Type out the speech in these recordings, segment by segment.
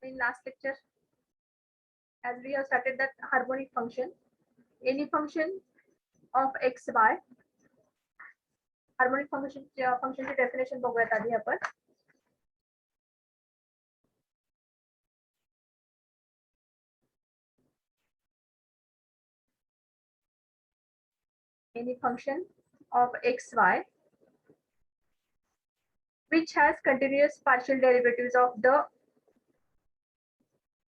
in last lecture, as we have started that harmonic function, any function of x y, harmonic फंक्शनची definition बघूयात आधी आपण. Any function of x y which has continuous partial derivatives of the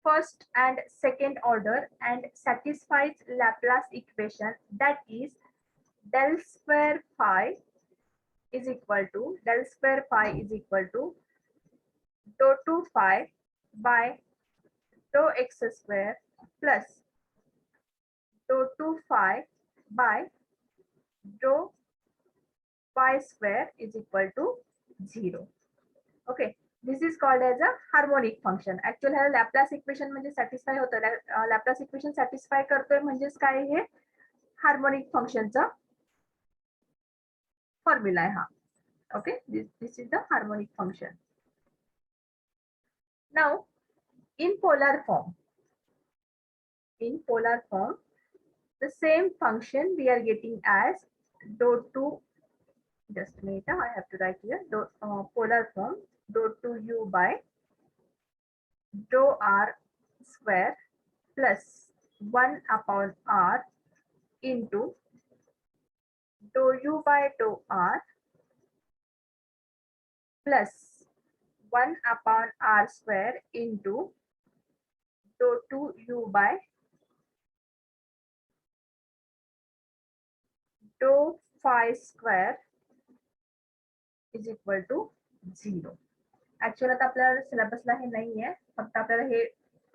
first and second order and satisfies Laplace equation, that is del square phi is equal to del square phi is equal to dou 2 phi by dou x square plus dou 2 phi by dou y square is equal to 0. Okay, this is called as a harmonic function. Actually हा Laplace equation म्हणजे satisfy होतं, Laplace equation satisfy करतोय म्हणजेच काय, हे harmonic फंक्शनचा formula आहे हा. Okay, this is the harmonic function. Now in polar form, the same function we are getting as dou 2, just a minute, I have to write here, polar form dou 2u by dou r square plus 1 upon r into dou u by dou r plus 1 upon r square into dou 2u by dou phi square is equal to 0. Actually आता आपल्या सिलेबसला हे नाही आहे, फक्त आपल्याला हे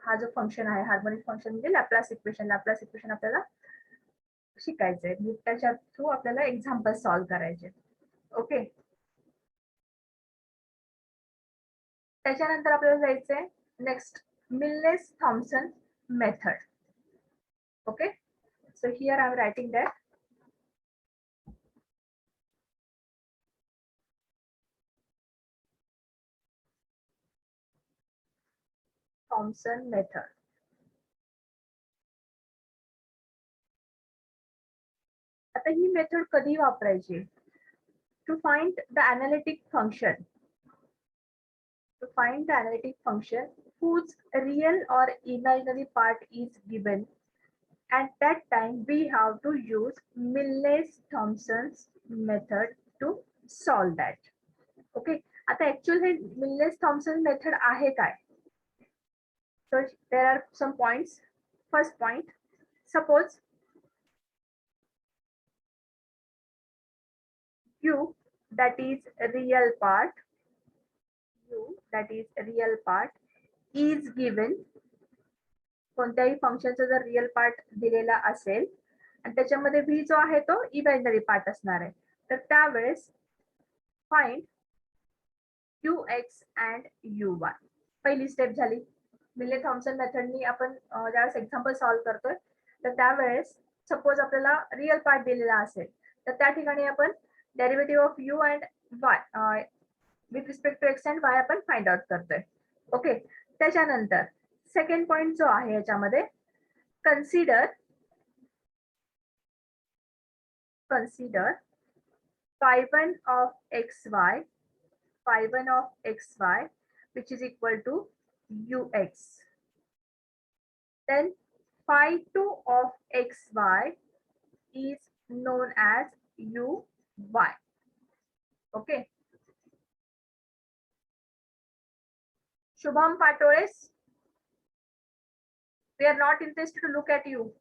हा जो फंक्शन आहे हार्मोनिक फंक्शन म्हणजे लॅपलास इक्वेशन आपल्याला शिकायचंय. त्याच्या थ्रू आपल्याला एक्झाम्पल सॉल्व्ह करायचे. ओके, त्याच्यानंतर आपल्याला जायचंय next Milne's Thomson method. Okay, so here I am writing that Thomson method. आता ही मेथड कधी वापरायची? To find the analytic function. To find the analytic function whose real or imaginary part is given. At that time we have to use Milnes-Thomson's method to solve that. Okay. आता actually Milnes-Thomson method आहे काय? So there are some points. First point, suppose u that is real part, is given. कोणत्याही फंक्शनचा जर real part दिलेला असेल आणि त्याच्यामध्ये v जो आहे तो इमॅजिनरी पार्ट असणार आहे, तर त्यावेळेस फाइंड ux and uy. पहिली स्टेप झाली. मिल्ने थॉम्सन मेथडनी आपण ज्यावेळेस एक्झाम्पल सॉल्व्ह करतोय तर त्यावेळेस सपोज आपल्याला रिअल पार्ट दिलेला असेल तर त्या ठिकाणी आपण derivative of u and y with respect to x and y आपण फाइंड आउट करतोय. ओके, त्याच्यानंतर सेकंड पॉइंट जो आहे याच्यामध्ये consider phi1 of xy which is equal to ux. Then phi2 of xy is known as uy. Okay. Shubham Patoles, we are not interested to look at you.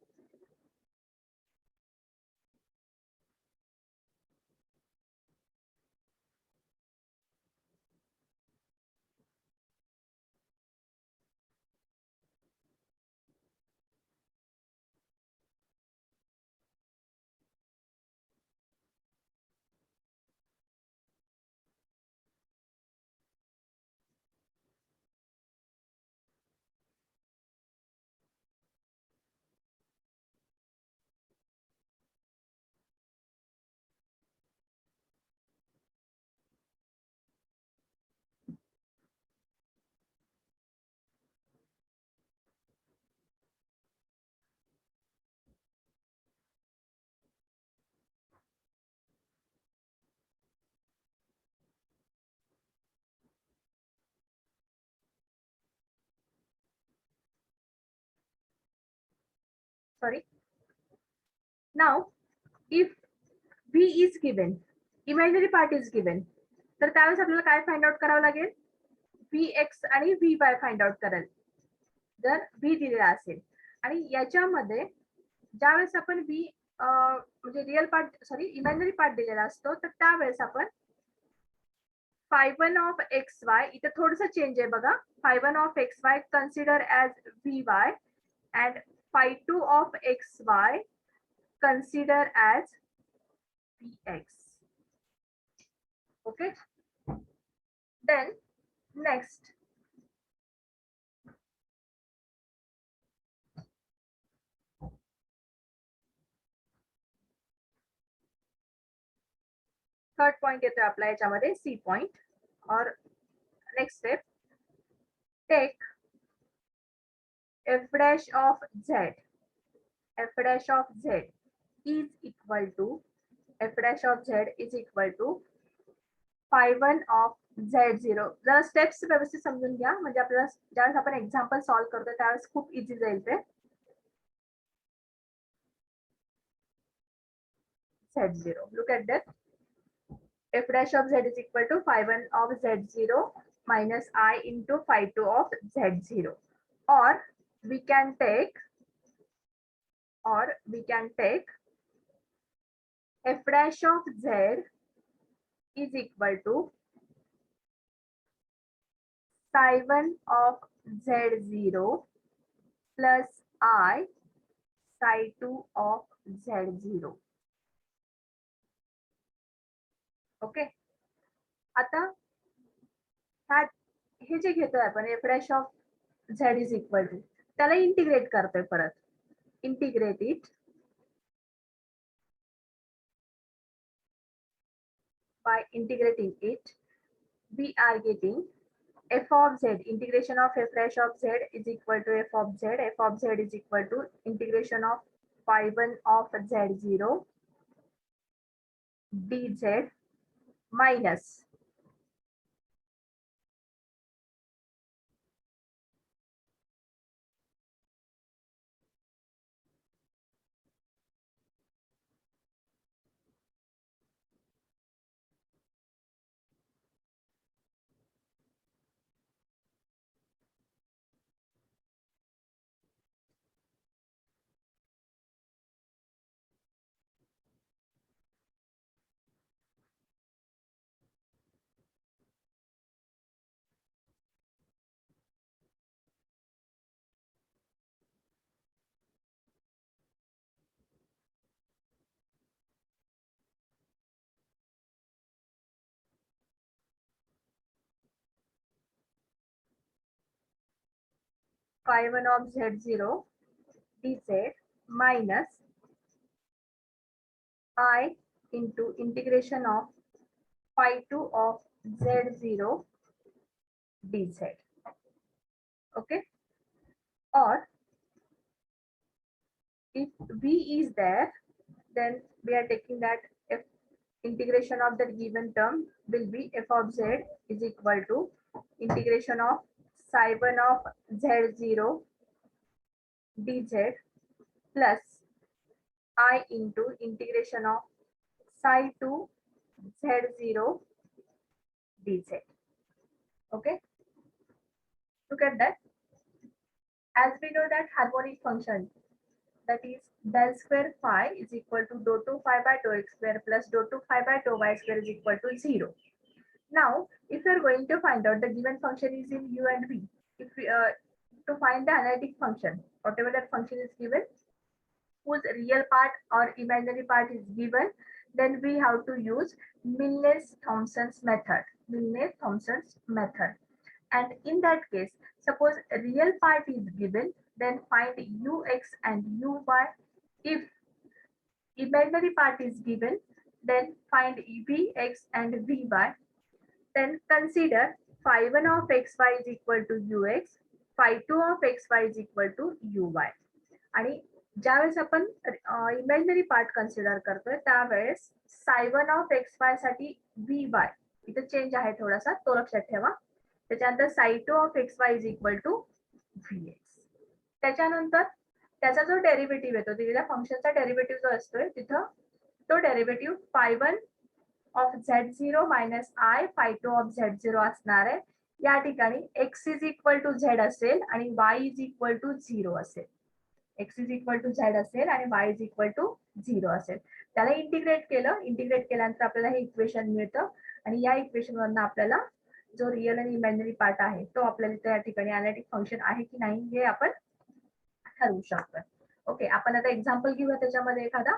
sorry. Now, if v is given, imaginary part is given, तर त्यावेळेस आपल्याला काय find out करावं लागेल? vx आणि vy find out कराल जर v दिलेला असेल. आणि याच्यामध्ये ज्यावेळेस आपण v म्हणजे real part sorry imaginary part दिलेला असतो, तर त्यावेळेस आपण phi1 of xy इथे थोडंसं चेंज आहे बघा. phi1 of xy consider as vy and phi2 of xy consider as vx. Okay. Then next, third point येतोय आपला याच्यामध्ये सी पॉइंट. और next step, take f dash of z, f dash of z is equal to f dash of z is equal to phi1 of z0. जरा steps व्यवस्थित समजून घ्या, म्हणजे आपल्याला ज्यावेळेस आपण एक्झाम्पल सॉल्व्ह करतो त्यावेळेस खूप इझी जाईल ते. z0, look at that. F dash of z is equal to phi1 of z0 minus I into phi2 of z0. Or we can take f dash of z is equal to psi1 of z0 plus I psi2 of z0. Okay. आता हे जे घेतोय आपण f dash of z is equal to, त्याला integrate करतोय परत. Integrate it by integrating it, we are getting f of z, integration of f dash of z is equal to f of z. F of z is equal to integration of phi1 of z0 dz minus phi1 of z0 dz minus I into integration of phi2 of z0 dz. Okay. Or if v is there, then we are taking that f integration of the given term will be f of z is equal to integration of psi1 of z0 dz plus I into integration of psi2 z0 dz. Okay. Look at that. As we know that harmonic function, that is del square phi is equal to dou 2 phi by dou x square plus dou 2 phi by dou y square is equal to 0. Now, if you are going to find out the given function is in u and v, if we to find the analytic function, whatever that function is given, whose real part or imaginary part is given, then we have to use Milne-Thomson's method. Milne-Thomson's method. And in that case, suppose a real part is given, then find ux and uy. If imaginary part is given, then find vx and vy. Then consider phi1 of xy is equal to ux, phi2 of xy is equal to uy. आणि ज्यावेळेस आपण imaginary part consider करतोय त्यावेळेस psi1 of xy साठी vy इथे change आहे थोडासा, तो लक्षात ठेवा. त्याच्यानंतर psi2 of xy is equal to vx. त्याच्यानंतर त्याचा जो डेरिव्हेटिव्ह येतो दिलेल्या फंक्शनचा डेरिव्हेटिव्ह जो असतोय तिथं तो derivative phi1 of z0 minus I phi2 of z0 असणार आहे. या ठिकाणी x is equal to Z असेल आणि y इज इक्वल टू 0 असेल. x is equal to Z असेल आणि y इज इक्वल टू 0 असेल. त्याला इंटिग्रेट केल्यानंतर आपल्याला हे इक्वेशन मिळतं आणि या इक्वेशन वरनं आपल्याला जो रिअल आणि इमॅजिनरी पार्ट आहे तो आपल्याला त्या ठिकाणी अनॅलिटिक फंक्शन आहे की नाही हे आपण ठरवू शकतो. ओके, आपण आता एक्झाम्पल घेऊया त्याच्यामध्ये एखादा.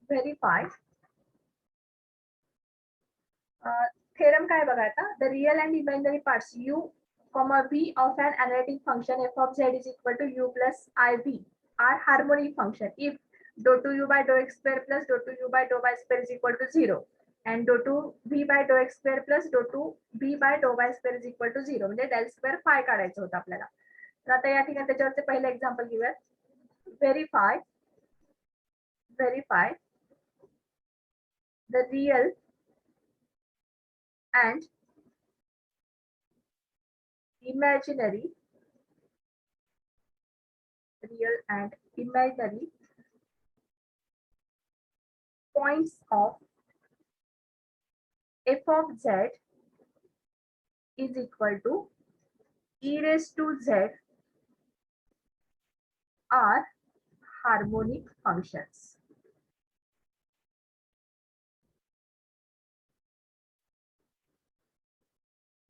व्हेरीफाय थेरम काय बघा आता. The real and imaginary parts u, v of an analytic function f of z is equal to u plus iv are harmonic function if dou to u by dou x square plus dou to u by dou y square is equal to 0 and dou to v by dou x square plus dou to v by dou y square is equal to 0. म्हणजे del square phi काढायचं होतं आपल्याला. तर आता या ठिकाणी त्याच्यावरचे पहिलं एक्झाम्पल घेऊयात. Verify the real and imaginary points of f of z is equal to e raised to z are harmonic functions.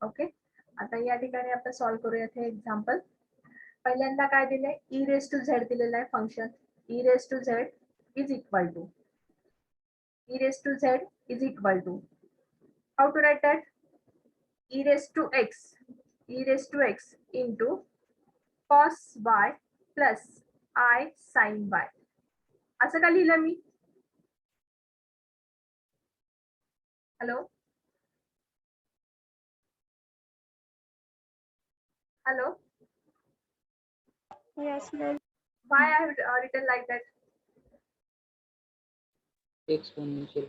Okay, आता या ठिकाणी आपण सॉल्व्ह करूयात हे एक्झाम्पल. पहिल्यांदा काय दिलंय, ई रेस टू झेड दिलेलं आहे function. E raise to z is equal to how to write that, e raise to x into cos Y plus I sine y. असं का लिहिलं मी. Hello hello Yes, ma'am. why I have written like that. Exponential.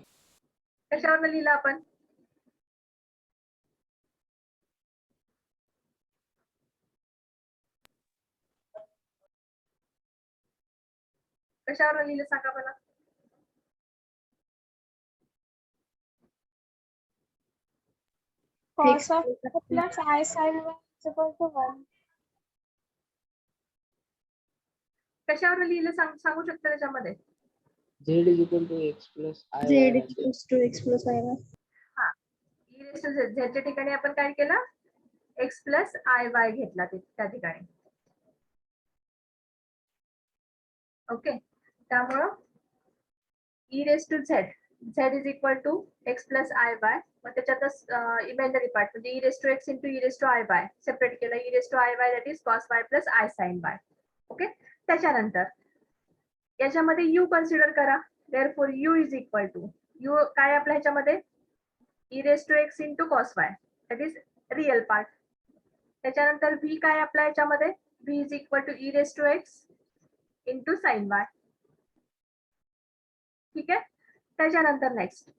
कशावर लिहिलं आपण. कशावर लिहिलं सांगा मला. Cos of plus I sin y is equal to 1. कशावर लिहिलं सांगू शकता त्याच्यामध्ये. Z is equal to x plus I. Z equals to x plus y. हा, e raised to z च्या ठिकाणी आपण काय केलं, x प्लस आय वाय घेतला त्या ठिकाणी. ओके, त्यामुळं e raised to z is equal to x plus I Y. मग त्याच्यातच इमॅजिनरी पार्ट म्हणजे e raised to x into e raised to I Y separate केलं. e raised to I Y that is cos Y plus I sine Y. Okay, त्याच्यानंतर याच्यामध्ये u consider करा. Therefore u is equal to u काय आपल्या ह्याच्यामध्ये e raised to x into cos y that is real part. त्याच्यानंतर v काय आपल्या ह्याच्यामध्ये v is equal to e raised to x into sin y. ठीक आहे, त्याच्यानंतर नेक्स्ट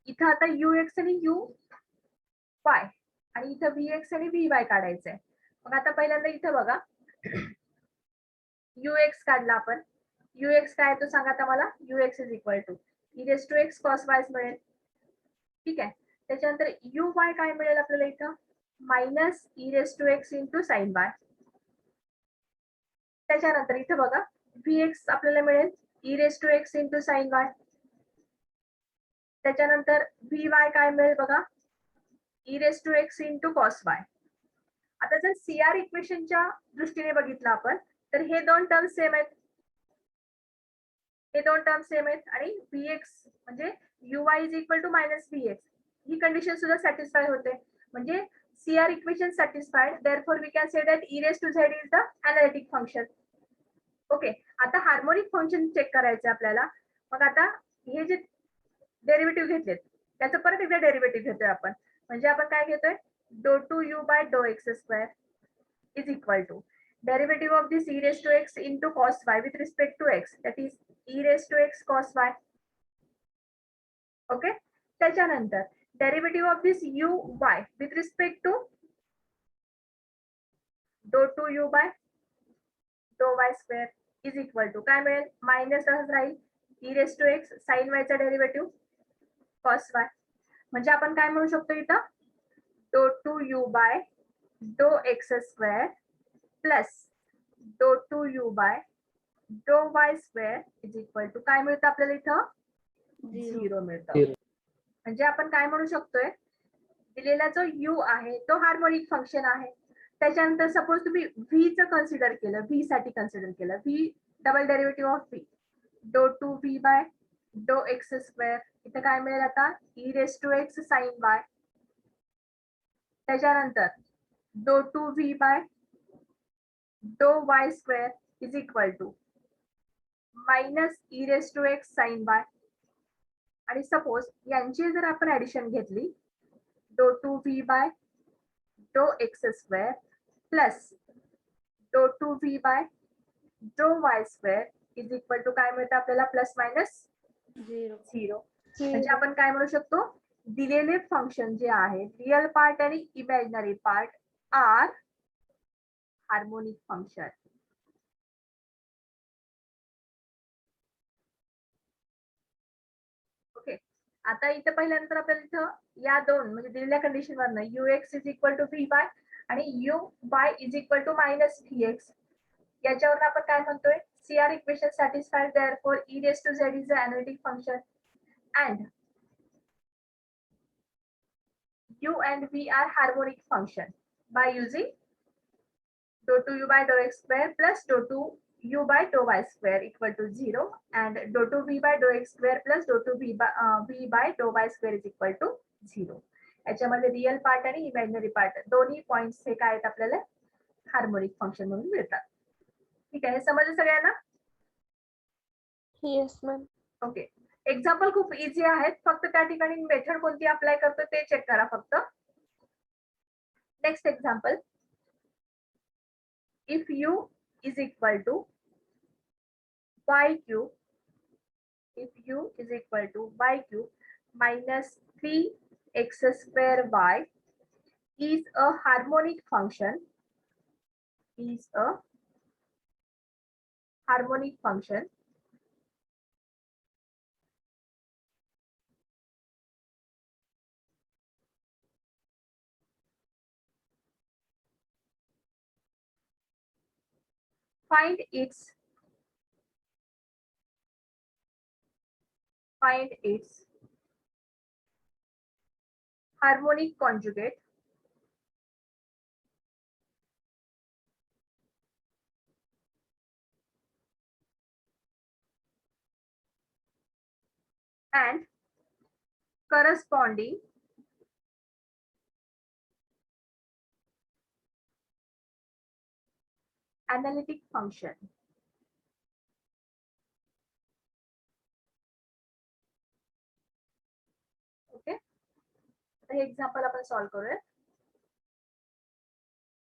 इथं आता ux आणि uy आणि इथं vx आणि vy काढायचंय. मग आता पहिल्यांदा इथं बघा ux काढला आपण. ux काय तो सांगा आता मला. ux is equal to e raised to x cos y मिळेल. ठीक आहे, त्याच्यानंतर uy काय मिळेल आपल्याला इथं minus e raised to x into sin y. त्याच्यानंतर इथं बघा vx आपल्याला मिळेल e raised to x into sin y. त्याच्यानंतर vy काय मिळेल बघा e raised to x into cos y. आता जर सीआर इक्वेशनच्या दृष्टीने बघितलं आपण तर हे दोन टर्म सेम आहेत. आणि vx म्हणजे uy is equal to minus vx ही कंडिशन सुद्धा सॅटिस्फाय होते. म्हणजे CR equation satisfied. Therefore we can say that e raised to z is the analytic function. Okay, आता हार्मोनिक फंक्शन चेक करायचं आपल्याला. मग आता हे जे डेरिव्हेटिव्ह घेतलेत त्याचं परत एकदा डेरिव्हेटिव्ह घेतोय आपण. म्हणजे आपण काय घेतोय do two u by do x square is equal to derivative of this e raised to x into cos y with respect to x, that is e raised to x cos y. Okay, त्याच्यानंतर derivative of this u y with respect to dou 2 u by dou y square is equal to काय मिळेल, minus राहील e raised to x sin y चा derivative cos y. म्हणजे आपण काय म्हणू शकतो इथं, dou 2 u by dou x square plus dou 2 u by dou y square is equal to काय मिळतं आपल्याला इथं, 0 मिळतं. Zero. म्हणजे आपण काय म्हणू शकतोय, दिलेला जो u आहे तो हार्मोनिक फंक्शन आहे. त्याच्यानंतर सपोज तुम्ही v चं कन्सिडर केलं, v साठी कन्सिडर केलं, v double derivative of v dou 2 v by dou x square, इथं काय मिळेल आता e raised to x sin y. त्याच्यानंतर dou 2 v by dou y square is equal to minus e raised to x sin y. आणि suppose यांची जर आपण addition घेतली, dou 2 v by dou x square plus dou 2 v by dou y square is equal to काय मिळतं आपल्याला, plus minus 0. म्हणजे आपण काय म्हणू शकतो, दिलेले फंक्शन जे आहे रिअल पार्ट आणि imaginary part are harmonic function. Okay, आता इथं पहिल्यानंतर आपल्याला इथं या दोन म्हणजे दिलेल्या कंडिशन वरनं ux is equal to v by आणि uy is equal to minus vx, याच्यावर आपण काय म्हणतोय, CR equation satisfied, therefore e raised to z is an analytic function and u and v are harmonic function by using dou 2 u by dou x square plus dou 2 u by dou y square equal to 0 and dou 2 v by dou x square plus dou 2 v by dou y square is equal to 0. याच्यामध्ये real part आणि imaginary part दोन्ही points हे काय आहेत आपल्याला harmonic function म्हणून मिळतात. ठीक आहे, हे समजलं सगळ्यांना? Yes ma'am. ओके, एक्झाम्पल खूप इझी आहेत, फक्त त्या ठिकाणी मेथड कोणती अप्लाय करतो ते चेक करा फक्त. Next example, if u is equal to y cube, if u is equal to y cube minus 3x square y is a harmonic function, is a harmonic function find its harmonic conjugate and corresponding analytic function. Okay, आता हे example आपण solve करूया.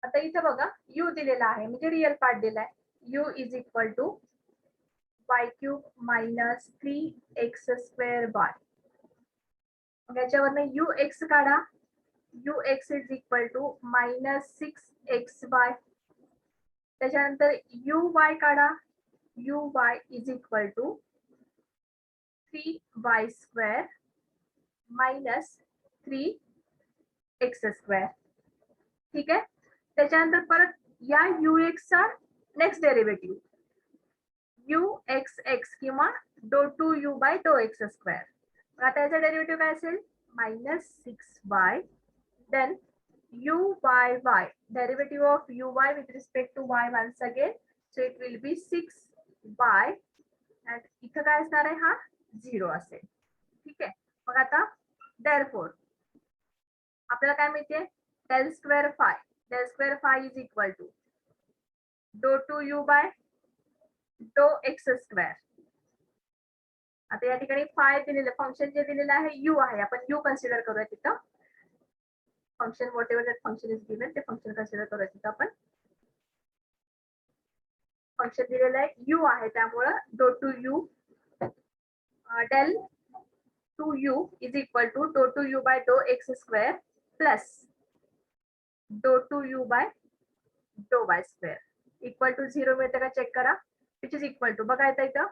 आता इथे बघा u दिलेला आहे म्हणजे रिअल पार्ट दिलाय, u is equal to y cube minus 3x square y. मग याच्यावरनं ux काढा, ux is equal to minus 6xy. त्याच्यानंतर uy काढा, uy is equal to 3y square minus 3x square. ठीक आहे, त्याच्यानंतर परत या ux चा नेक्स्ट डेरिव्हेटिव्ह uxx किंवा dou 2 u by dou x square. आता याचा डेरिव्हेटिव्ह काय असेल, minus 6y then uyy, derivative of uy with respect to y once again, so it will be 6y and इथं काय असणार आहे, हा 0 असेल. ठीक आहे, मग आता therefore आपल्याला काय मिळते, del square phi is equal to dou 2 u by dou x square. आता या ठिकाणी फाय दिलेलं फंक्शन जे दिलेलं आहे u आहे, आपण u कन्सिडर करूया तिथं. Function what ever that function is given ते फंक्शन कन्सिडर करूया तिथं आपण. फंक्शन दिलेलं आहे यू आहे त्यामुळं do two u del two u is equal to do two u by do x square plus do two u by do y square equal to 0 मिळतं का चेक करा. विच इज इक्वल टू बघा येतं इथं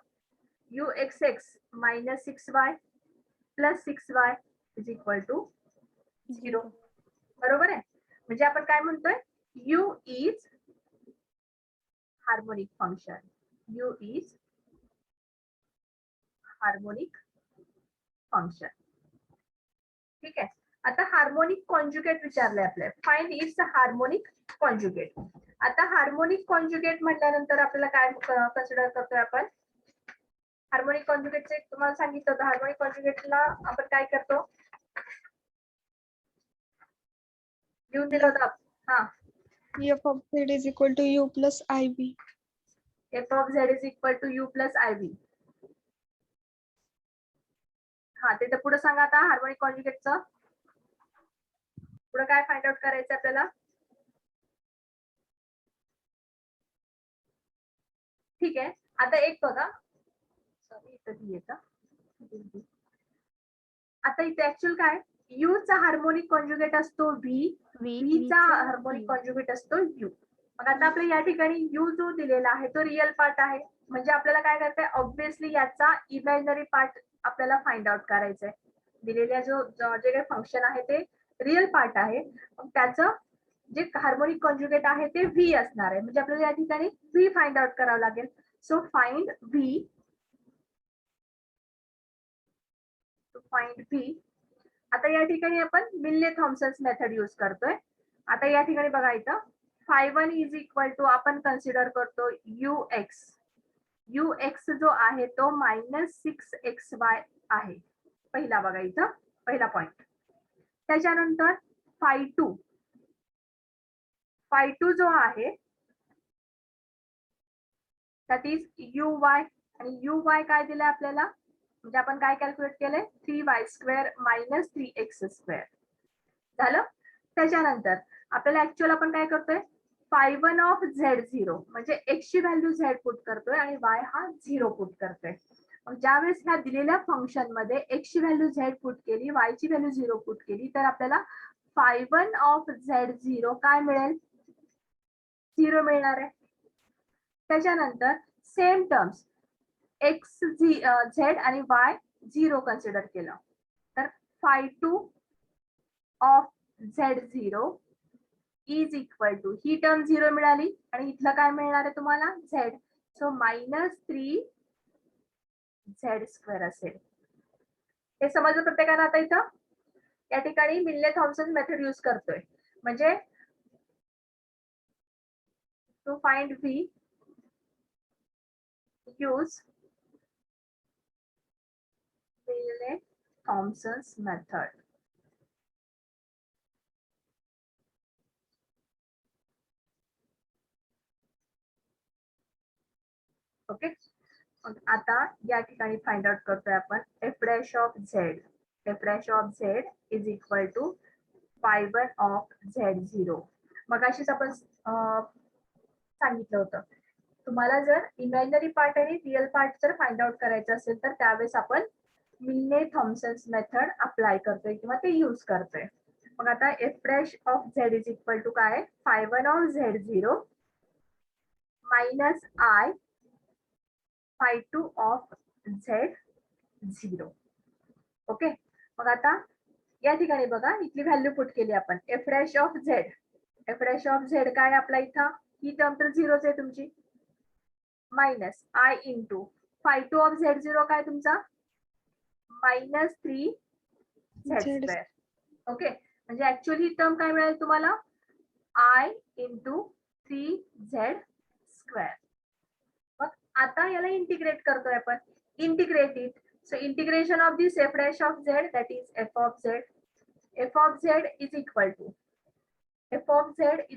U X X minus 6y plus 6y is equal to 0. बरोबर आहे. म्हणजे आपण काय म्हणतोय U is harmonic function. U is harmonic function. ठीक आहे. आता हार्मोनिक कॉन्जुगेट विचारलंय आपल्याला. Find its harmonic conjugate. आता हार्मोनिक कॉन्जुगेट म्हटल्यानंतर आपल्याला काय कन्सिडर करतोय आपण हार्मोनिक कॉन्जुगेटचे तुम्हाला सांगितलं होतं. हार्मोनिक कॉन्जुगेटला आपण काय करतो लिहून दिलं होतं. हा F of z is equal to u plus ib. F of Z is equal to U plus I V. हा ते तर पुढे सांगा आता हार्मोनिक कॉन्जुगेटचं पुढे काय फाइंड आउट करायचं आपल्याला. ठीक आहे. आता एक बघा सॉरी इथं येतं. आता इथे ऍक्च्युअल काय यू चा हार्मोनिक कॉन्जुगेट असतो व्ही चा हार्मोनिक कॉन्जुगेट असतो यू. मग आता आपल्या या ठिकाणी यू जो दिलेला आहे तो रिअल पार्ट आहे. म्हणजे आपल्याला काय करायचंय ऑब्व्हियसली याचा इमॅजिनरी पार्ट आपल्याला फाइंड आउट करायचा आहे. दिलेल्या जे काही फंक्शन आहे ते रिअल पार्ट आहे. मग त्याचं जे हार्मोनिक कॉन्जुगेट आहे ते व्ही असणार आहे. म्हणजे आपल्याला या ठिकाणी व्ही फाइंड आउट करावं लागेल. So find V two find V. आता या ठिकाणी आपण मिल्ले थॉम्सन्स मेथड यूज करतोय. आता या ठिकाणी बघा इथं φ1 इज इक्वल टू आपण कन्सिडर करतो यू एक्स जो आहे तो -6xy आहे. पहिला बघा इथं पहिला पॉइंट. त्याच्यानंतर φ2 जो आहे दॅट इज uy आणि uy काय दिलंय आपल्याला म्हणजे आपण काय कॅल्क्युलेट केलंय 3y² - 3x². झालं. त्याच्यानंतर आपल्याला ऍक्च्युअल आपण काय करतोय φ1 ऑफ z0 म्हणजे x ची व्हॅल्यू z पुट करतोय आणि y हा 0 पुट करतोय. मग ज्यावेळेस ह्या दिलेल्या फंक्शन मध्ये x ची व्हॅल्यू z पुट केली y ची व्हॅल्यू 0 पुट केली तर आपल्याला φ1 ऑफ z0 काय मिळेल 0 मिळणार आहे. त्याच्यानंतर सेम टर्म्स x z आणि y 0 कन्सिडर केलं तर φ2 of z0 is equal to ही टर्म 0 मिळाली आणि इथलं काय मिळणार आहे तुम्हाला z. सो -3z² असेल. हे समजलं प्रत्येकाला. आता इथं या ठिकाणी मिल्ले थॉम्सन मेथड यूज करतोय म्हणजे to find v use Milne Thomson's method. Okay. आता या ठिकाणी फाइंड आउट करतोय आपण f' of z is equal to φ1 of z0. मग अशीच आपण सांगितलं होतं तुम्हाला जर इमॅजिनरी पार्ट आणि रिअल पार्ट जर फाइंड आउट करायचं असेल तर त्यावेळेस आपण मिल्ले थॉम्सन्स मेथड अप्लाय करतोय किंवा ते यूज करतोय. मग आता f' of z is equal to काय φ1 of z0 - I φ2 of z0. Okay. मग आता या ठिकाणी बघा इथली व्हॅल्यू पुट केली आपण f' ऑफ z काय आपला इथं ही टर्म तर 0च आहे तुमची -I इंटू φ2 ऑफ z0 काय तुमचा -3z². ओके. म्हणजे ऍक्च्युअली ही टर्म काय मिळेल तुम्हाला I इंटू 3z². मग आता याला इंटिग्रेट करतोय आपण integrate it. So integration of this f' of z that is f of z is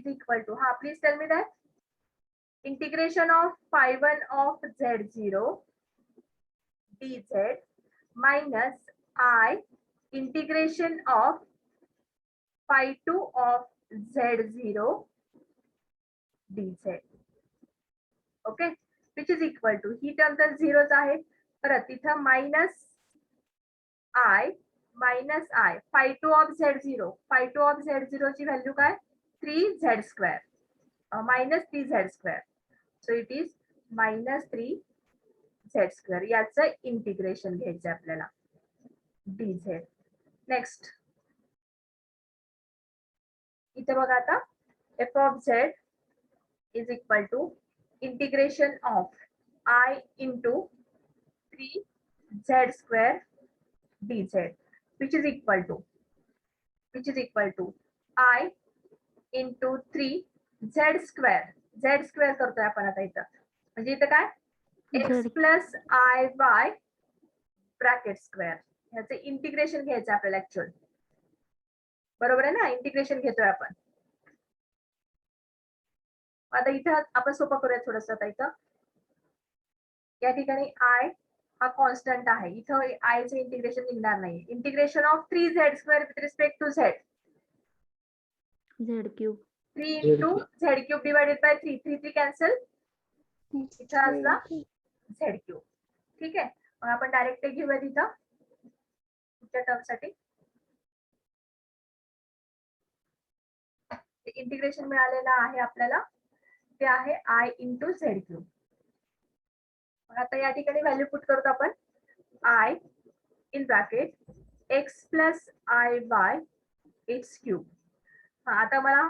equal to हा please tell me that integration of φ1 of z0 dz - I integration of φ2 of z0 dz. Okay. Which is equal to, ही term तर झिरोच आहे, परत तिथं minus i phi two of Z0, phi two of Z0 ची value काय, 3Z², minus 3Z², so it is minus 3Z². याचं integration घ्यायचं आपल्याला, dz. नेक्स्ट इथे बघा आता, f of z is equal to integration of I into 3Z² dz, which is equal to I into 3Z², करतोय आपण आता इथं, म्हणजे इथं काय x plus I Y bracket square, ह्याचं इंटिग्रेशन घ्यायचं आपल्याला ऍक्च्युअल, बरोबर आहे ना, इंटिग्रेशन घेतोय आपण. आता इथं आपण सोपं करूया थोडस. आता इथं या ठिकाणी आय हा कॉन्स्टंट आहे, इथं आय चे इंटिग्रेशन निघणार नाही. Integration of 3Z² with respect to z, Z³ 3 into Z³ divided by 3, 3 cancel, इथं असला Z³. ठीक आहे, मग आपण डायरेक्ट घेऊया तिथं पुढच्या टर्म साठी. इंटिग्रेशन मिळालेलं आहे आपल्याला, ते आहे I इंटू Z³. आता या ठिकाणी व्हॅल्यू पुट करतो आपण, I in bracket x plus I y x³. आता मला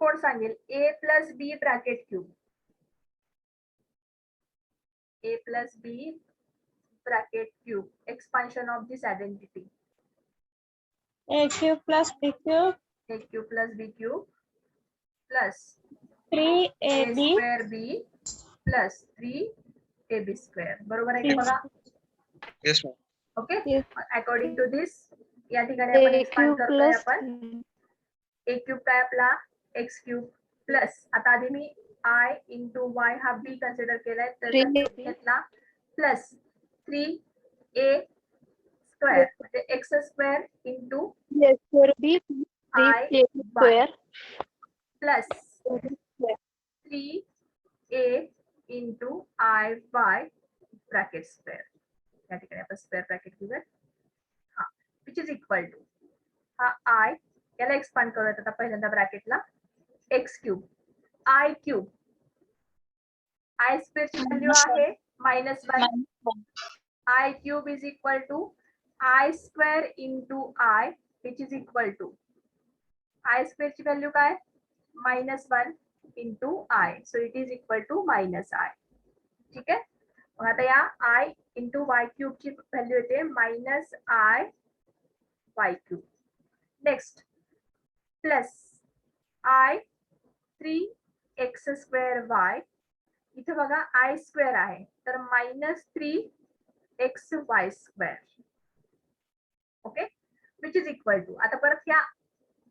कोण सांगेल, a plus b bracket cube, a plus b bracket cube, expansion of this identity, A³ plus B³ a cube plus b cube plus 3AB a² b plus 3ab², बरोबर आहे का बघा. Yes, ma'am. Okay, Yes. According to this या ठिकाणी आपण expand करतोय आपण. a cube काय आपला x³ प्लस, आता आधी मी I इंटू वाय हा b कन्सिडर केलाय, तर घेतला प्लस 3a² म्हणजे x² into B I 3A² plus 3a into I y bracket square. या ठिकाणी आपण स्क्वेअर ब्रॅकेट घेऊया, हा, विच इज इक्वल टू, हा I याला एक्सपांड करूयात आता पहिल्यांदा ब्रॅकेटला, x³ I³ I² ची व्हॅल्यू आहे -1, I³ is equal to I² into I, which is equal to I² ची व्हॅल्यू काय, -1 into I, so it is equal to -I. ठीक आहे, मग आता या I इंटू y³ ची व्हॅल्यू येते -I y³. Next plus I 3x²y, इथे बघा I² आहे, तर -3xy². Okay, which is equal to, आता परत या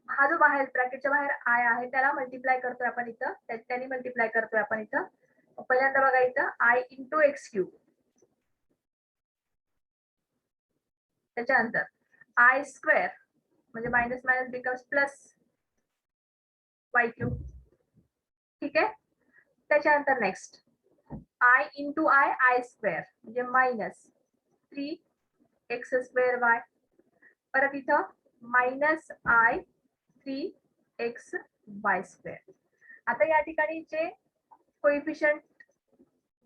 हा जो बाहेर ब्रॅकेटच्या बाहेर I आहे त्याला मल्टिप्लाय करतोय आपण इथं, त्याने मल्टिप्लाय करतोय आपण इथं. पहिल्यांदा बघा इथं I इंटू x³, त्याच्यानंतर I² म्हणजे minus minus becomes plus y³. ठीक आहे, त्याच्यानंतर नेक्स्ट I इंटू I² म्हणजे -3x²y, परत इथं -I 3xy². आता या ठिकाणी जे कोइफिशियंट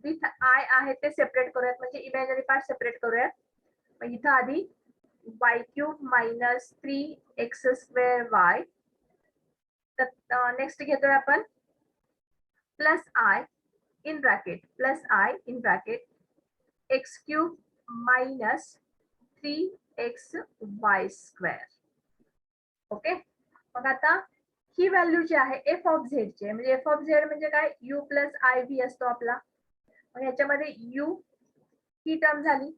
विथ I आहे ते सेपरेट करूयात, म्हणजे इमॅजिनरी पार्ट सेपरेट करूयात. मग इथं आधी y³ मायनस 3x²y, तर नेक्स्ट घेतोय आपण plus I in bracket x³ minus 3xy². Okay, मग आता ही व्हॅल्यू जी आहे f ऑफ z ची, म्हणजे f ऑफ z म्हणजे काय, u प्लस IV असतो आपला. मग ह्याच्यामध्ये u ही टर्म झाली,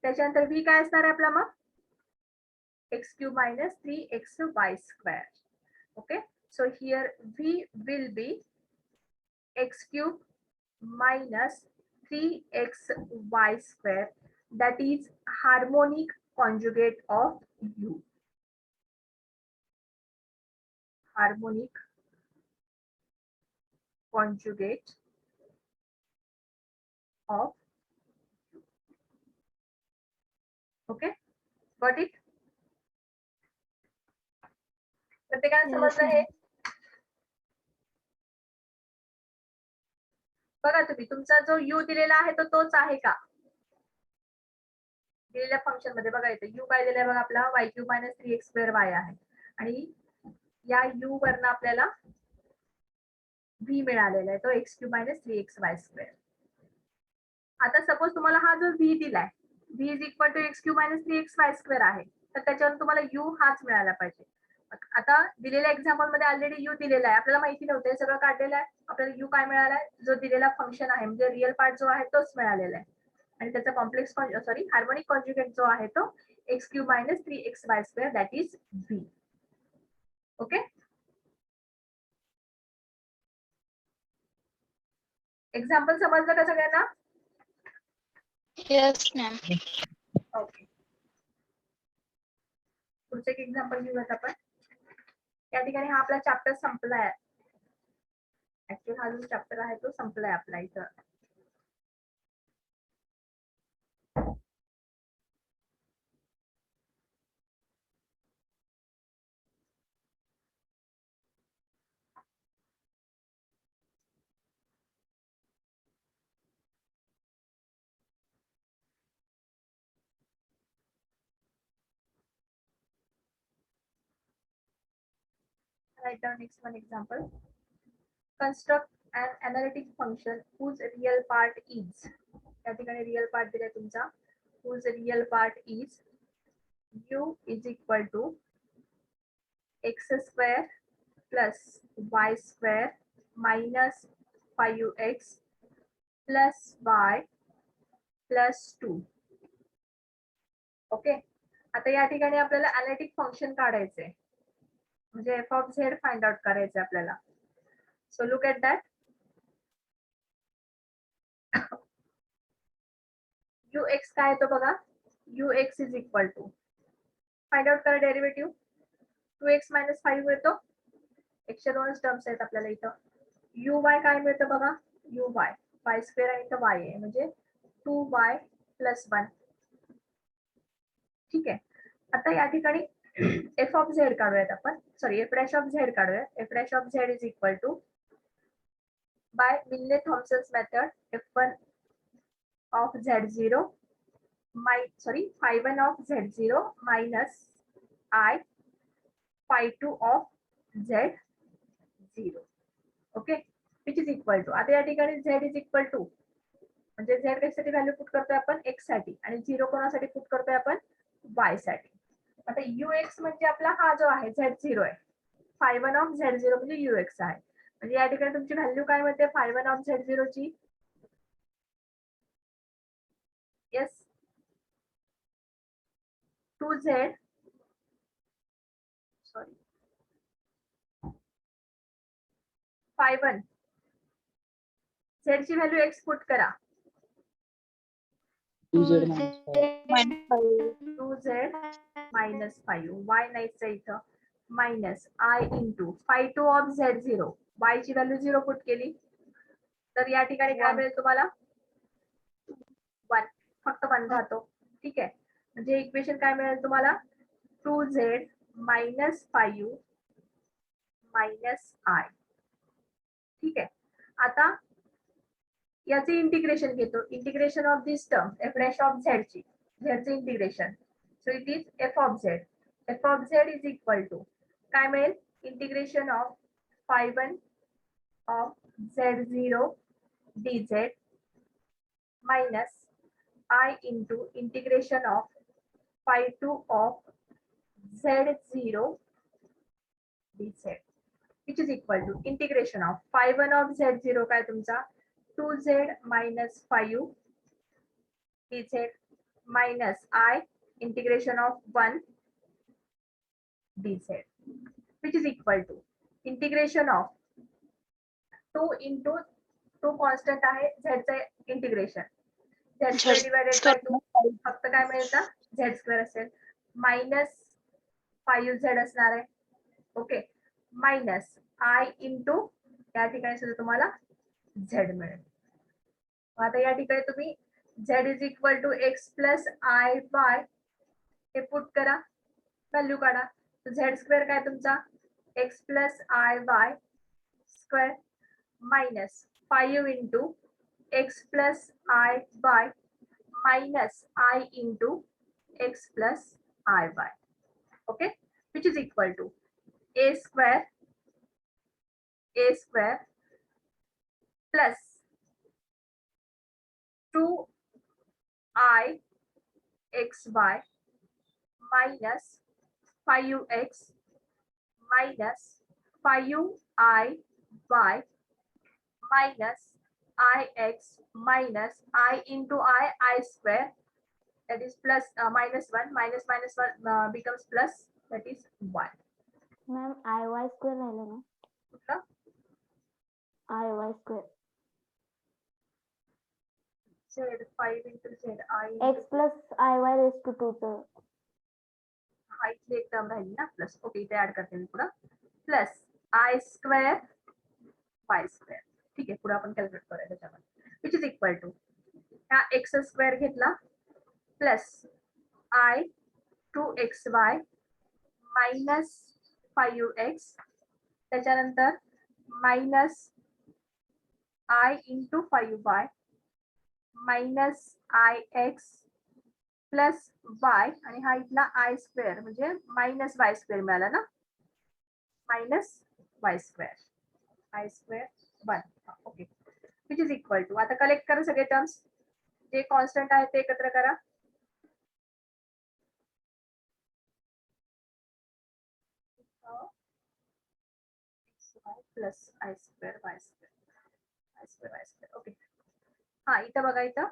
त्याच्यानंतर v काय असणार आहे आपला, मग x³ minus 3xy². Okay, so here v will be x³ minus 3xy², that is harmonic conjugate of u. Harmonic conjugate of okay got it प्रत्येकाला समजलं हे बघा तुम्ही तुमचा जो u दिलेला आहे तो तोच आहे का दिलेल्या फंक्शन मध्ये बघा इथे u काय दिलाय बघा आपला y³ - 3x² y आहे आणि या u वरनं आपल्याला v मिळालेला आहे तो x³ - 3xy². आता सपोज तुम्हाला हा जो v दिलाय v is equal to x³ - 3xy² आहे तर त्याच्यावर तुम्हाला u हाच मिळाला पाहिजे. आता दिलेल्या एक्झाम्पल मध्ये ऑलरेडी u दिलेला आहे आपल्याला माहिती नव्हतं हे सगळं काढलेलं आहे आपल्याला u काय मिळालाय जो दिलेला फंक्शन आहे म्हणजे रिअल पार्ट जो आहे तोच मिळालेला आहे आणि त्याचा कॉम्प्लेक्स हार्मोनिक कॉन्जुगेट जो आहे तो x³ - 3xy² that is v. Okay example समजलं का सगळ्यांना Yes, ma'am. ओके पुढचं एक एक्झाम्पल घेऊयात आपण या ठिकाणी हा आपला चॅप्टर संपलाय ऍक्च्युअली हा जो चॅप्टर आहे तो संपलाय आपला इथं write down next one example. Construct an analytic function whose real part is या ठिकाणी रिअल पार्ट दिलाय तुमचा whose real part is u is equal to x² plus y² minus 5x plus y plus 2. Okay आता या ठिकाणी आपल्याला analytic function काढायचंय म्हणजे F of Z find out करायचं आपल्याला so look at that ux काय येतो बघा ux is equal to find out करा डेरिव्हेटिव्ह 2x - 5 येतो एकशे दोनच टर्म्स आहेत आपल्याला इथं uy काय मिळतं बघा uy y² आणि इथं y आहे म्हणजे 2y + 1 ठीक आहे आता या ठिकाणी एफ ऑफ झेड काढूयात आपण sorry f dash of z काढूयात f dash of Z is equal to by Milne Thomson's method f1 of z0 phi1 of z0 minus I phi2 of z0 okay which is equal to आता या ठिकाणी z is equal to म्हणजे z कशासाठी value put करतोय आपण x साठी आणि 0 कोणासाठी पुट करतोय आपण y साठी आता ux म्हणजे आपला हा जो आहे z0 आहे phi1 of z0 म्हणजे ux आहे म्हणजे या ठिकाणी तुमची व्हॅल्यू काय मिळते phi1 of z0 ची yes 2z sorry phi1 z ची व्हॅल्यू x पुट करा 2z - 5 2z minus 5 y नाहीच आहे इथं minus I into phi2 of z0 y ची व्हॅल्यू 0 पुट केली तर या ठिकाणी काय मिळेल तुम्हाला 1 फक्त 1 राहतो ठीक आहे म्हणजे इक्वेशन काय मिळेल तुम्हाला 2z minus 5 minus I ठीक आहे आता याचे इंटिग्रेशन घेतो integration of this term f dash of z ची झेडचे integration so it is f of Z is equal to काय मिळेल integration of phi1 of z0 dz minus I into integration of phi2 of z0 dz which is equal to integration of phi1 of z0 काय तुमचा 2z minus 5 dz minus I integration of 1 dz which is equal to integration of 2 into 2 constant आहे z चे integration z² divided by 2 फक्त काय मिळतं z² असेल minus 5z असणार आहे ओके मायनस I इंटू या ठिकाणी सुद्धा तुम्हाला z मिळेल आता या ठिकाणी तुम्ही z is equal to X plus I Y हे पुट करा, व्हॅल्यू काढा. झेड स्क्वेअर काय तुमचा X plus I Y square minus 5 into X plus I Y minus I into X plus I Y. Okay, which is equal to A square plus 2i xy minus 5x minus 5iy minus ix minus I into I square, that is plus minus 1 minus 1 becomes plus, that is 1. Ma'am I Y square राहिलं ना, कुठलं I Y square z 5 into z I X plus I Y raise to 2 चं हा इथली एक term राहिली ना plus. Okay, इथे ऍड करते मी पुढं plus i square y square. ठीक आहे, पुढे आपण कॅल्क्युलेट करूया त्याच्यामध्ये. विच इज इक्वल टू हा एक्स स्क्वेअर घेतला plus i 2xy minus 5x त्याच्यानंतर minus I into 5y minus ix plus y आणि हा इथला आय स्क्वेअर म्हणजे मायनस वाय स्क्वेअर मिळाला ना, minus y square i square 1. Okay, which is equal to आता कलेक्ट करा सगळे टर्म्स, जे कॉन्स्टंट आहे ते एकत्र करा. Plus i square y square i square y square. Okay, हा इथं बघा, इथं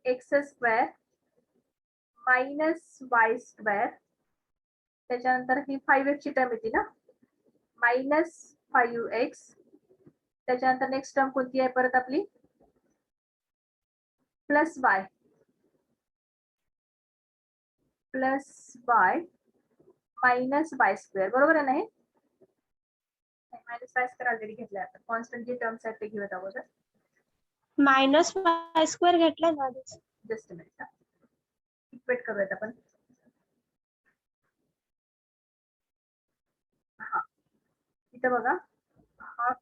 x square minus y square त्याच्यानंतर ही 5x ची टर्म येते ना मायनस 5x त्याच्यानंतर नेक्स्ट टर्म कोणती आहे परत आपली plus y minus y square. बरोबर आहे ना, हे मायनस वाय स्क्वेअर ऑलरेडी घेतलाय आपण. कॉन्स्टंट जे टर्म्स आहेत ते घेऊयात अगोदर. मायनस वाय स्क्वेअर घेतलं ना. जस्ट अ मिनिट, इक्वेट करूयात आपण. हा इथं बघा, हा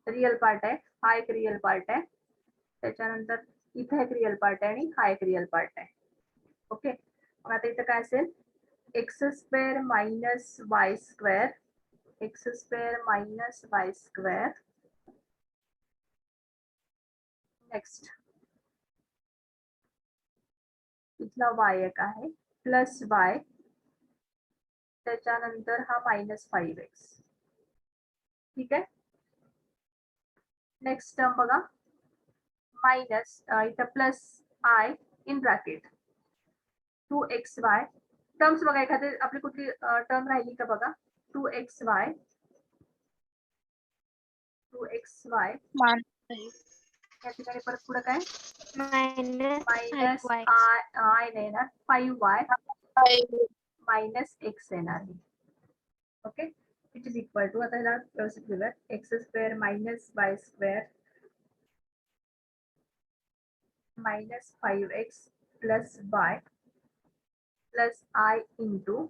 रिअल पार्ट आहे, हा एक रिअल पार्ट आहे, त्याच्यानंतर इथे एक रिअल पार्ट आहे आणि हा एक रिअल पार्ट आहे. ओके, मग आता इथं काय असेल x square minus y square x square minus y square. Next इथला वाय एक आहे प्लस वाय त्याच्यानंतर हा मायनस 5x. ठीक आहे, नेक्स्ट टर्म बघा मायनस इथं plus I in bracket 2xy. Terms बघा एखादी आपली कुठली टर्म राहिली का बघा 2xy या ठिकाणी परत पुढे काय मायनस आय नाही येणार 5y मायनस एक्स येणार. Okay, which is equal to आता याला व्यवस्थित लिहूयात x square minus y square minus 5x plus y plus i into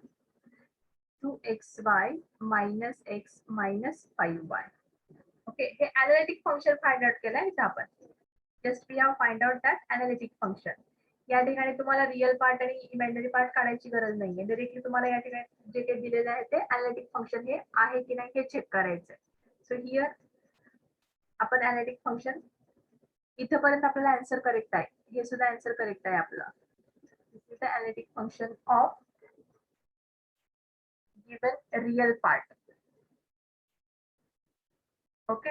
2xy minus x minus 5y. Okay, हे अनालिटिक फंक्शन फाइंड आउट केलंय इथं आपण. Just we have find out that analytic function. या ठिकाणी तुम्हाला रिअल पार्ट आणि imaginary part काढायची गरज नाहीये. डायरेक्टली तुम्हाला या ठिकाणी जे काही दिलेलं आहे ते अनालिटिक फंक्शन हे आहे की नाही हे चेक करायचंय. सो हिअर आपण अनालिटिक फंक्शन इथपर्यंत आपल्याला आन्सर करेक्ट आहे, हे सुद्धा आन्सर करेक्ट आहे आपलं. Analytic function of given real part. Okay,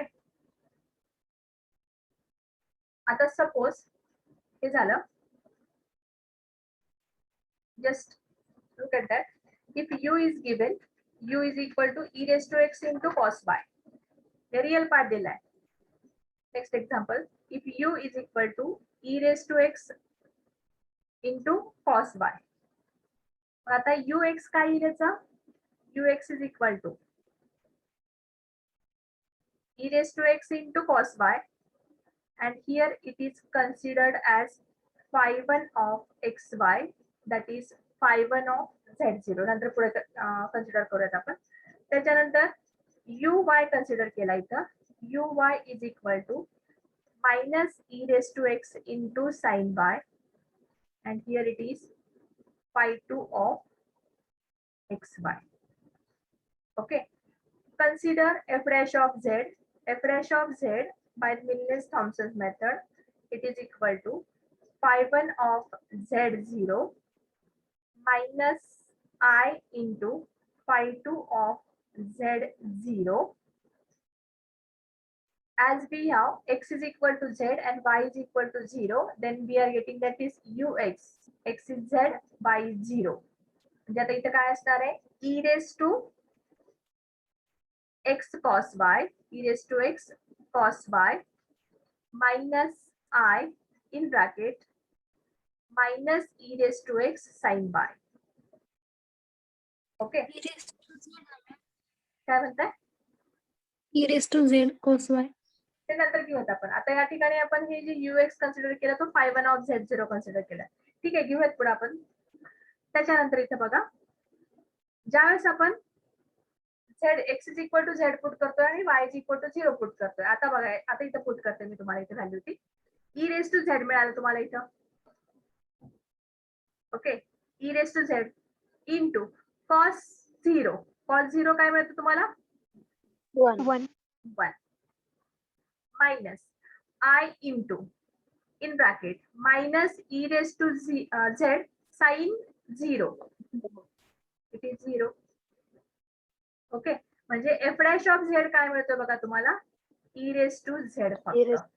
आता सपोज हे झालं. Just look at that. If u is given, u is equal to e raised to x into cos y. The real part दिलाय. Next example, if u is equal to e raised to x into cos y. आता ux काय येईल याचा ux is equal to e raised to x into cos y and here it is considered as phi1 of xy, that is phi1 of z0. नंतर पुढे consider करूयात आपण. त्याच्यानंतर uy consider केला इथं. uy is equal to minus e raised to x into sin y, and here it is phi2 of xy. Okay, consider f dash of z. F dash of z by Milnes-Thomson's method, it is equal to phi1 of z0 minus I into phi2 of z0. As we have x is equal to z and y is equal to 0, then we are getting that is ux. X is z, y is 0. म्हणजे आता इथं काय असणार आहे, e raised to x cos y, e raised to x cos y minus I in bracket minus e raised to x sin y. Okay, काय म्हणताय? E raised to z cos y. ते नंतर घेऊयात आपण. आता या ठिकाणी आपण हे जे ux कन्सिडर केलं तो phi1 of z0 कन्सिडर केला. ठीक आहे, घेऊयात पुढे आपण. त्याच्यानंतर इथं बघा, ज्यावेळेस आपण z x is equal to z put करतोय आणि y is equal to 0 put करतोय. आता बघा, आता इथं पुट करते मी तुम्हाला, इथे व्हॅल्यू ती e रेस टू z मिळालं तुम्हाला इथं. Okay, e raise to z into cos 0. cos 0 काय मिळतं तुम्हाला? 1. 1 minus I into in bracket minus e raised to z sin 0. It is 0. Okay, म्हणजे f dash of z काय मिळतं बघा तुम्हाला? e raised to z फक्त.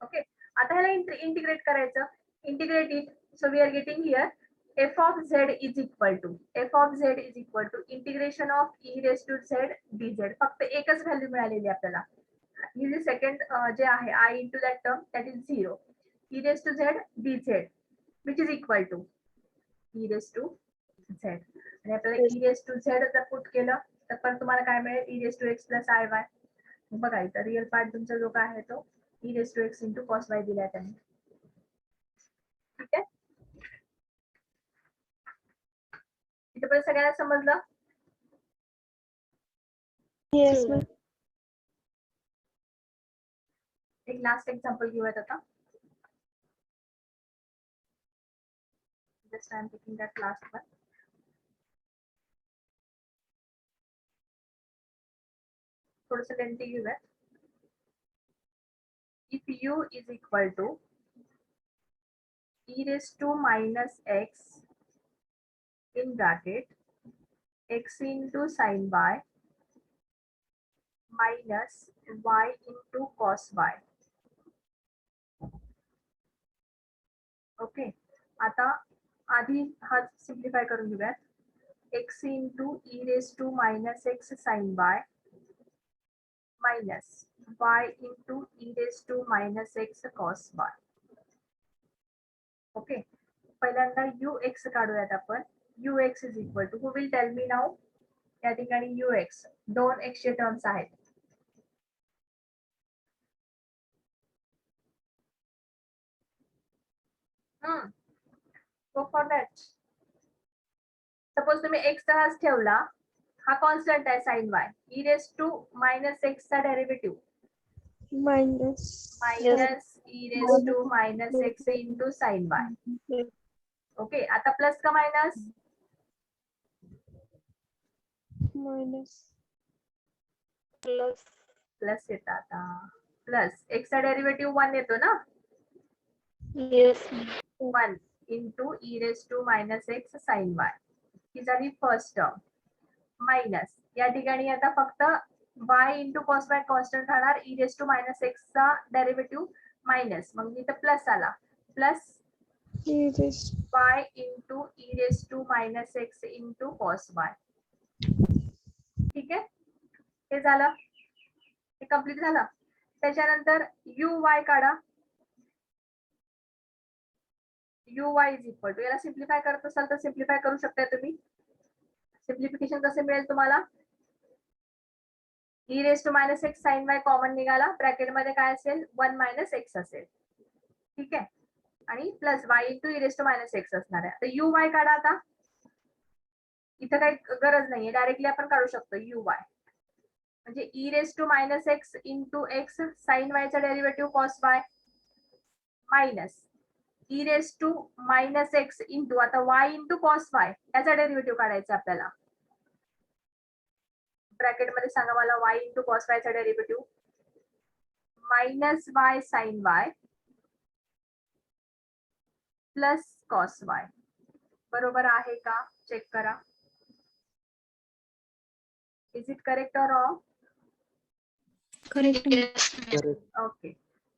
ओके, आता ह्याला इंटिग्रेट करायचं. Integrate it, so we are getting here f of z is equal to integration of e raised to z dz. फक्त एकच व्हॅल्यू मिळालेली आपल्याला. ही जी सेकंड जे आहे I into that term, that is 0. e raised to z dz which is equal to e raised to z. आणि आपल्याला e raised to z जर put केलं तर पण तुम्हाला काय मिळेल? e raised to x plus iy. बघा इथं रिअल पार्ट तुमचा जो काय आहे तो e raised to x into cos y दिलाय त्यांनी. ठीक आहे, इथं पण सगळ्यांना समजलं? Yes, ma'am. एक लास्ट एक्झाम्पल घेऊयात आता. Just I am taking that last one. थोडंसं लेंथी घेऊयात. If u is equal to e raised to minus x in bracket x into sin y minus y into cos y. Okay, आता आधी हा simplify करून घेऊयात. x into e raised to minus x sin y minus y into e raised to minus x cos y. Okay, पहिल्यांदा ux काढूयात आपण. ux is equal to, who will tell me now? या ठिकाणी ux दोन x चे terms आहेत. Go for that. Suppose तुम्ही x तसाच ठेवला, हा कॉन्स्टंट आहे sin y, e raised to minus x चा derivative Minus. minus e raised to minus x into sin y. Okay, आता प्लस का मायनस? Minus. प्लस येतं आता. प्लस x चा डेरिव्हेटिव्ह 1 येतो ना, Yes. 1 into e raised to minus x sin y. ही झाली first term. Minus या ठिकाणी आता फक्त y into cos y constant राहणार, e raised to minus x चा डेरिव्हेटिव्ह मायनस, मग इथं प्लस आला, plus E raised. y into e raised to minus x into cos y. ठीक आहे, हे झालं, हे कम्प्लीट झालं. त्याच्यानंतर uy काढा. uy इज इक्वल टू, याला सिम्प्लिफाय करत असाल तर सिम्प्लिफाय करू शकता तुम्ही. सिम्प्लिफिकेशन कसे मिळेल तुम्हाला? E raise to minus x sine y common निघाला, ब्रॅकेटमध्ये काय असेल 1 मायनस एक्स असेल. ठीक आहे, आणि plus y into e raise to minus x असणार आहे. आता यू वाय काढा. आता इथं काही गरज नाहीये, डायरेक्टली आपण काढू शकतो यू वाय. म्हणजे e raise to minus x into x sine वायचा derivative cos y minus e raise to minus x into आता वाय इंटू कॉस वाय याचा डेरिव्हेटिव्ह काढायचा आपल्याला. ब्रॅकेटमध्ये सांगा मला वाय इंटू कॉस वायचा derivative minus y sine y plus cos y. बरोबर आहे का? चेक करा. Is it correct or wrong? Correct. Okay.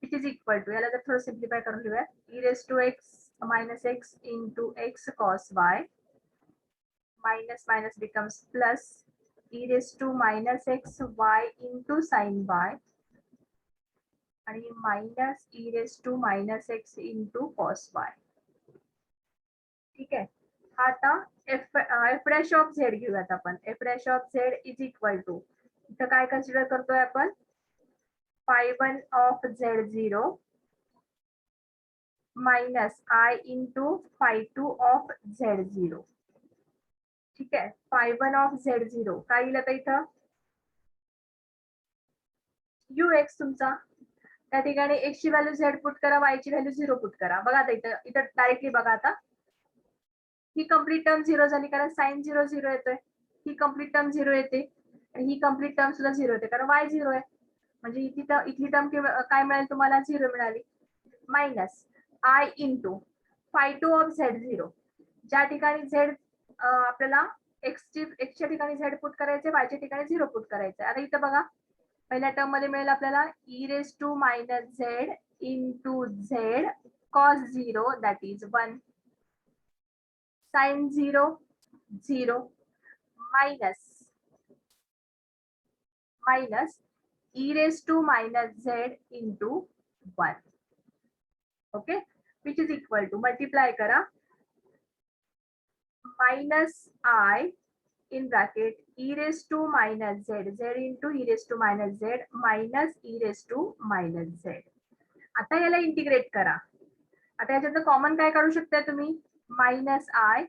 It is equal to, याला जर थोडं सिम्प्लिफाय करून घेऊया, e raise to x minus x into x cos y minus minus becomes plus e raise to minus x y into sine y आणि minus e raise to minus x into cos y. ठीक आहे. आता f dash of z घेऊयात आपण. F dash of Z is equal to, इथं काय consider करतोय आपण, phi1 of z0 minus I into phi2 of z0. ठीक आहे. phi1 ऑफ z0 काय येईल आता इथं ux तुमचा. त्या ठिकाणी x ची व्हॅल्यू z पुट करा, y ची व्हॅल्यू 0 पुट करा. बघा आता इथं इथं डायरेक्टली बघा. आता ही कंप्लीट टर्म 0 झाली कारण साइन 0 0 येतोय. ही कंप्लीट टर्म 0 येते आणि ही कंप्लीट टर्म सुद्धा 0 येते कारण y 0 आहे. म्हणजे इथली टर्म काय मिळेल तुम्हाला, 0 मिळाली. Minus I into phi2 of z0. ज्या ठिकाणी z आपल्याला एक्सच्या ठिकाणी z पुट करायचे, y च्या ठिकाणी 0 पुट करायचे. आता इथं बघा पहिल्या टर्म मध्ये मिळेल आपल्याला e raise to minus z into z cos 0 that is 1 sine 0 0 minus e raise to minus z into 1. Okay, which is equal to multiply करा minus i in bracket e raised to minus z, z into e raised to minus z minus e raised to minus z. आता याला integrate करा. आता याच्यात common काय काढू शकता तुम्ही, minus i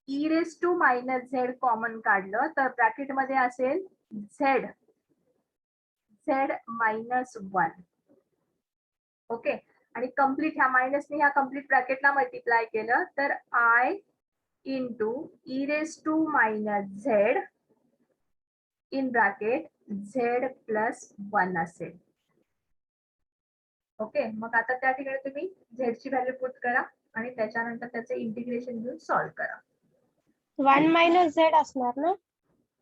e raise to minus z common काढलं तर ब्रॅकेट मध्ये असेल झेड झेड मायनस 1. ओके, आणि कम्प्लीट ह्या मायनसने ह्या कम्प्लीट ब्रॅकेटला मल्टिप्लाय केलं तर i into e raise to minus z in bracket z plus 1 असेल. ओके, मग आता त्या ठिकाणी तुम्ही झेड ची व्हॅल्यू पुट करा आणि त्याच्यानंतर त्याचे इंटिग्रेशन घेऊन सॉल्व्ह करा. 1 minus z असणार ना,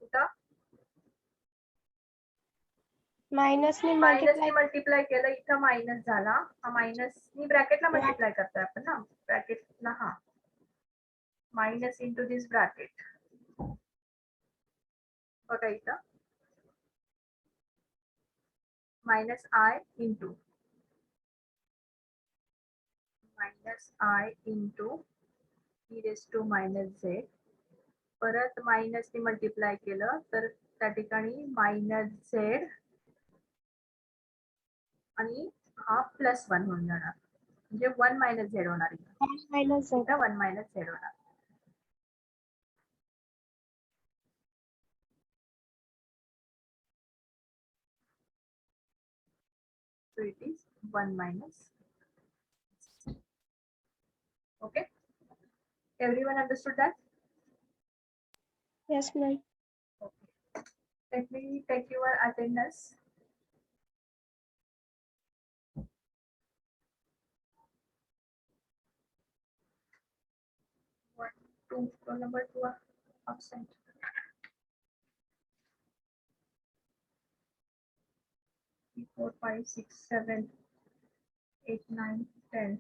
कुठं मायनस ने मायनसने मल्टिप्लाय. मल्टिप्लाय केलं, इथं मायनस झाला. हा मायनसनी ब्रॅकेटला मल्टिप्लाय करतोय आपण ना, ब्रॅकेटला. हा मायनस इंटू दिस ब्रॅकेट. बघा इथं minus I into e raise to minus z, परत मायनसने मल्टिप्लाय केलं तर त्या ठिकाणी मायनस झेड आणि हा प्लस 1 होऊन जाणार, म्हणजे 1 मायनस झेड होणार. 1 minus z. इथं 1 मायनस झेड होणार. So it is 1 minus. Okay, everyone understood that? Yes, ma'am. Okay. Let me take your attendance. One, two, roll number 2 are absent. 3, 4, 5, 6, 7, 8, 9, 10.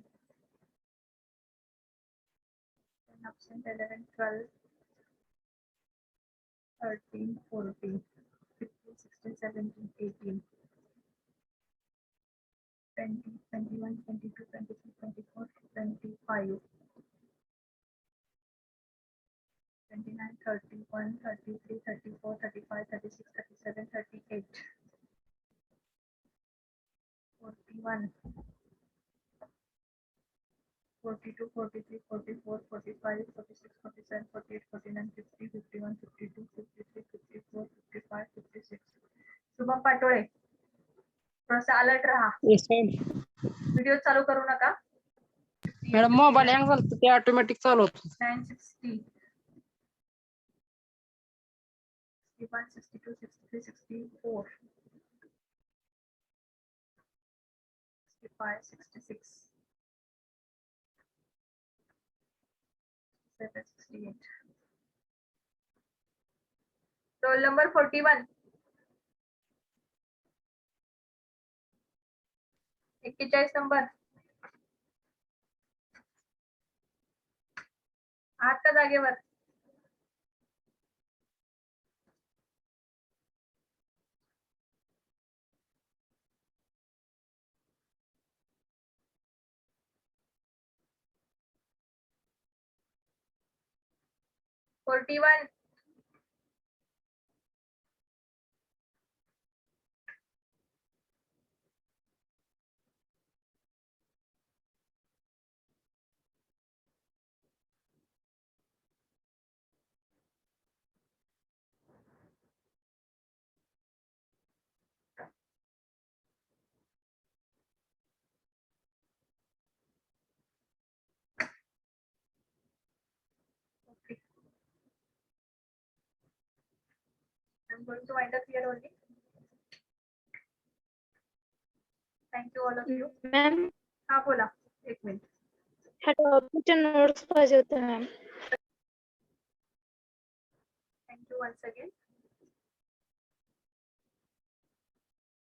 10 absent, 11, 12, 13, 14, 15, 16, 17, 18, 20, 21, 22, 23, 24, 25, 29, 31, 33, 34, 35, 36, 37, 38, 41, 42, 43, 44, 45, 46, 47, 48, 49, 50, 51, 52, 53, 54, 55, 56. Shubham Patole, थोडासा alert रहा. Yes ma'am. Video चालू करू नका. Madam mobile hang झालं ते automatic चालू होत. 960, 61, 62, 63, 64, 65, 66, 67, 68. Roll number 41. 41 number. आहात का जागेवर? $41. Okay. I'm going to wind up here only. Thank you all of you. Ma'am हा बोला, एक मिनिट. ह्या टॉपिकच्या नोट्स पाहिजे होत्या ma'am. Thank you once again.